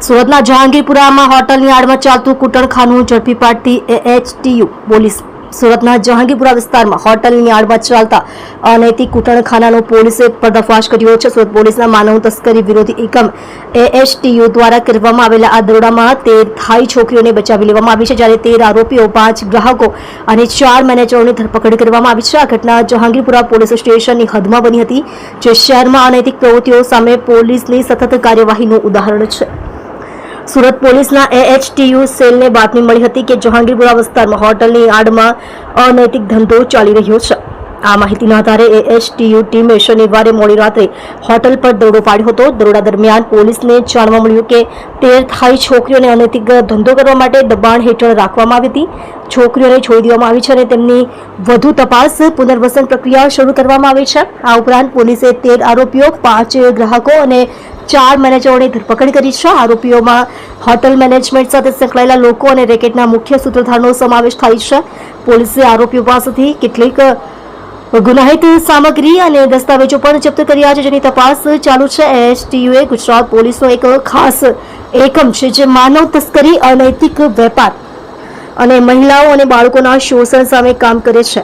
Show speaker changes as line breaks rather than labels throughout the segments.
સુરતના જહાંગીરપુરામાં હોટલની આડમાં ચાલતું કૂટણખાનું ઝડપી પાડતી AHTU પોલીસ. સુરતના જહાંગીરપુરા વિસ્તારમાં હોટલની આડમાં ચાલતા અનૈતિક કૂટણખાનાનો પોલીસે પર્દાફાશ કર્યો છે. સુરત પોલીસના માનવ તસ્કરી વિરોધી એકમ AHTU દ્વારા કરવામાં આવેલા આ દરોડામાં 13 થાઈ છોકરીઓને બચાવી લેવામાં આવી છે, જ્યારે 13 આરોપીઓ, 5 ગ્રાહકો અને 4 મેનેજરોની ધરપકડ કરવામાં આવી છે. આ ઘટના જહાંગીરપુરા પોલીસ સ્ટેશનની હદમાં બની હતી, જે શહેરમાં અનૈતિક પ્રવૃત્તિઓ સામે પોલીસની સતત કાર્યવાહીનું ઉદાહરણ છે. સુરત પોલીસના AHTU સેલને બાતમી મળી હતી કે જહાંગીરપુરા વિસ્તારમાં હોટલની આડમાં અનૈતિક ધંધો ચાલી રહ્યો છે. આ માહિતીના આધારે AHTU ટીમે શનિવારે મોડી રાત્રે હોટલ પર દરોડો પાડ્યો હતો. દરોડા દરમિયાન પોલીસને જાણવા મળ્યું કે 13 થાઈ છોકરીઓને અનૈતિક ધંધો કરવા માટે દબાણ હેઠળ રાખવામાં આવી હતી. છોકરીઓને છોડી દેવામાં આવી છે અને તેમની વધુ તપાસ પુનર્વસન પ્રક્રિયા શરૂ કરવામાં આવી છે. આ ઉપરાંત પોલીસે 13 આરોપીઓ, 5 ગ્રાહકો અને 4 મેનેજરોની ધરપકડ કરી છે. આરોપીઓમાં હોટલ મેનેજમેન્ટ સાથે સંકળાયેલા લોકો અને રેકેટના મુખ્ય સૂત્રધારનો સમાવેશ થાય છે. પોલીસે આરોપીઓ પાસેથી કેટલીક ગુનાહિત સામગ્રી અને દસ્તાવેજો પણ જપ્ત કર્યા છે, જેની તપાસ ચાલુ છે. AHTU એ ગુજરાત પોલીસનો એક ખાસ એકમ છે જે માનવ તસ્કરી, અનૈતિક વેપાર અને મહિલાઓ અને બાળકોના શોષણ સામે કામ કરે છે.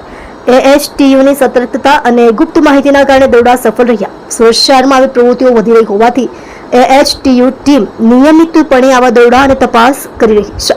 AHTUની સતર્કતા અને ગુપ્ત માહિતીના કારણે દરોડા સફળ રહ્યા. સુરત શહેરમાં આવી પ્રવૃત્તિઓ વધી રહી હોવાથી AHTU ટીમ નિયમિતપણે આવા દરોડા અને તપાસ કરી રહી છે.